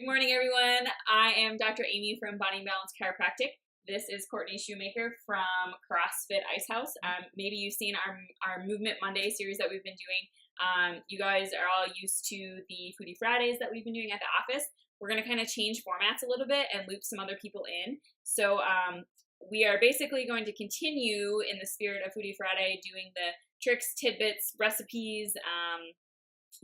Good morning, everyone. I am Dr. Amy from Body and Balance Chiropractic. This is Courtney Shoemaker from CrossFit Ice House. Maybe you've seen our Movement Monday series that we've been doing. You guys are all used to the Foodie Fridays that we've been doing at the office. We're going to kind of change formats a little bit and loop some other people in. So we are basically going to continue in the spirit of Foodie Friday doing the tricks, tidbits, recipes,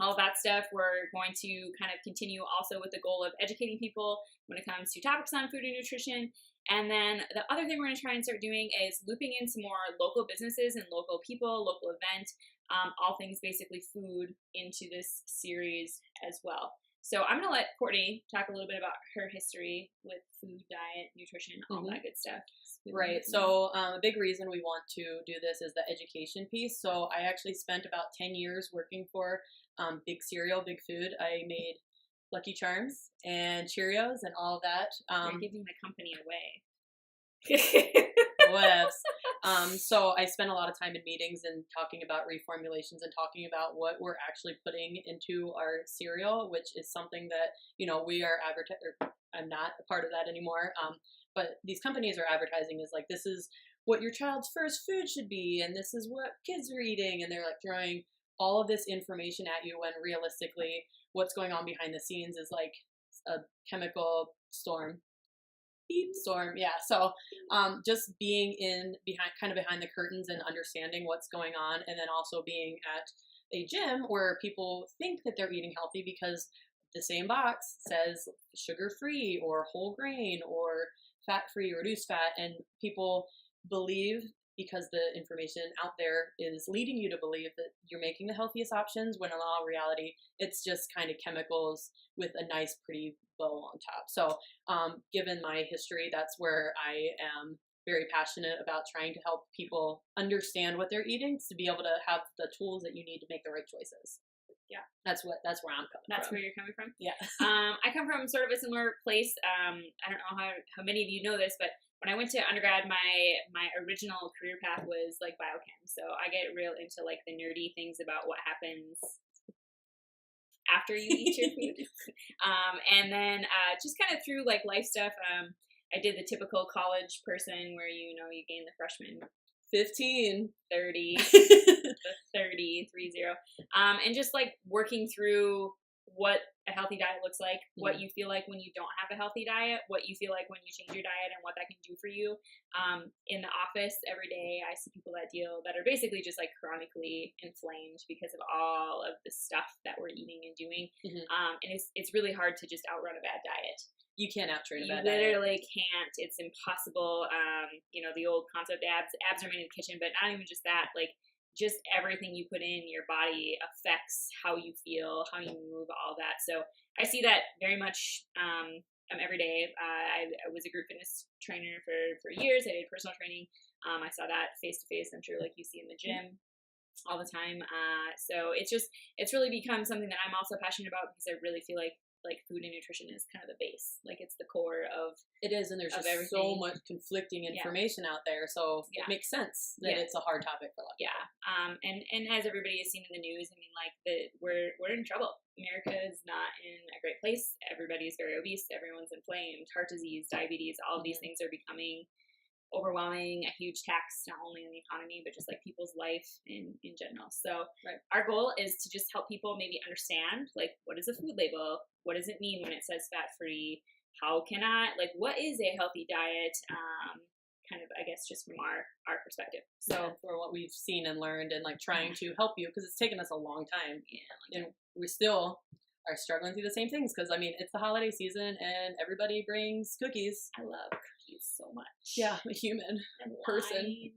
all of that stuff. We're going to kind of continue also with the goal of educating people when it comes to topics on food and nutrition. And then the other thing we're going to try and start doing is looping in some more local businesses and local people, local event, all things basically food into this series as well. So I'm going to let Courtney talk a little bit about her history with food, diet, nutrition, all that good stuff. Right. So a big reason we want to do this is the education piece. So I actually spent about 10 years working for big cereal, big food. I made Lucky Charms and Cheerios and all of that. You're giving my company away. Whatevs. So I spent a lot of time in meetings and talking about reformulations and talking about what we're actually putting into our cereal, which is something that, we are I'm not a part of that anymore. But these companies are advertising as like, this is what your child's first food should be, and this is what kids are eating, and they're like throwing all of this information at you when realistically what's going on behind the scenes is like a chemical storm. Yeah. So just being behind the curtains and understanding what's going on, and then also being at a gym where people think that they're eating healthy because the same box says sugar-free or whole grain or fat-free or reduced fat, and people believe because the information out there is leading you to believe that you're making the healthiest options, when in all reality, it's just kind of chemicals with a nice, pretty bow on top. So given my history, that's where I am very passionate about trying to help people understand what they're eating to be able to have the tools that you need to make the right choices. Yeah, that's where I'm coming from. That's where you're coming from? Yeah. I come from sort of a similar place. I don't know how many of you know this, but when I went to undergrad, my original career path was like biochem. So I get real into like the nerdy things about what happens after you eat your food. And then just kind of through like life stuff, I did the typical college person where, you gain the freshman 15, 30, the 30, 30. And just like working through what a healthy diet looks like, what you feel like when you don't have a healthy diet, what you feel like when you change your diet, and what that can do for you. In the office every day, I see people that are basically just like chronically inflamed because of all of the stuff that we're eating and doing. And it's really hard to just outrun a bad diet. You can't out-train a bad diet. You literally diet. Can't. It's impossible. The old concept, abs are made in the kitchen, but not even just that. Like, just everything you put in your body affects how you feel, how you move, all that. So I see that very much every day. I was a group fitness trainer for years. I did personal training. I saw that face-to-face, I'm sure, like you see in the gym all the time. So it's really become something that I'm also passionate about, because I really feel like food and nutrition is kind of the base. Like, it's the core of it is, and there's just everything. So much conflicting information out there. So it makes sense that it's a hard topic for a lot of people. And as everybody has seen in the news, I mean, like, we're in trouble. America is not in a great place. Everybody's very obese. Everyone's inflamed. Heart disease, diabetes, all of these things are becoming overwhelming, a huge tax, not only on the economy, but just like people's life in general. So our goal is to just help people maybe understand, like, what is a food label? What does it mean when it says fat-free? How can what is a healthy diet? Kind of, I guess, just from our perspective. So for what we've seen and learned, and like trying to help you, because it's taken us a long time. And we still are struggling through the same things, because I mean, it's the holiday season and everybody brings cookies. I love cookies so much. Yeah, a human person.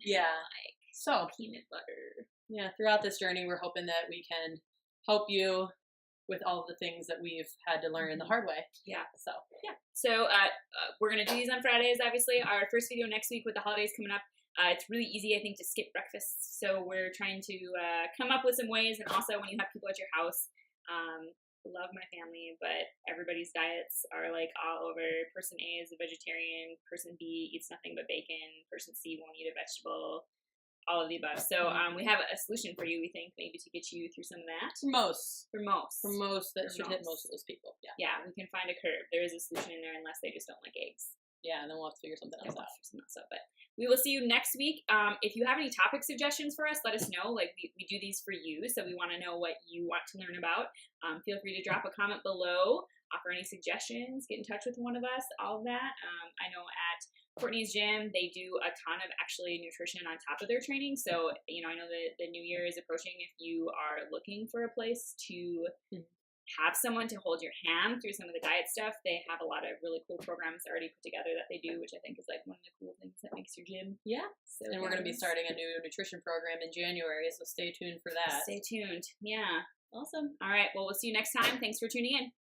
So peanut butter. Yeah, throughout this journey, we're hoping that we can help you with all the things that we've had to learn in the hard way. So we're gonna do these on Fridays. Obviously, our first video next week with the holidays coming up. It's really easy, I think, to skip breakfast. So we're trying to come up with some ways, and also when you have people at your house. Love my family, but everybody's diets are like all over. Person A is a vegetarian, person B eats nothing but bacon, person C won't eat a vegetable, all of the above. So we have a solution for you, we think, maybe to get you through some of that. For most. For most. That should hit most of those people. Yeah. Yeah, we can find a curve. There is a solution in there unless they just don't like eggs. Yeah, and then we'll have to figure something else out. But we will see you next week. If you have any topic suggestions for us, let us know. Like, we do these for you, so we want to know what you want to learn about. Feel free to drop a comment below, offer any suggestions, get in touch with one of us, all of that. I know at Courtney's gym, they do a ton of actually nutrition on top of their training. So, I know the new year is approaching. If you are looking for a place to have someone to hold your hand through some of the diet stuff, they have a lot of really cool programs already put together that they do, which I think is like one of the cool things that makes your gym. Yeah. So and we're going to be starting a new nutrition program in January, so stay tuned for that. Stay tuned. Yeah. Awesome. All right. Well, we'll see you next time. Thanks for tuning in.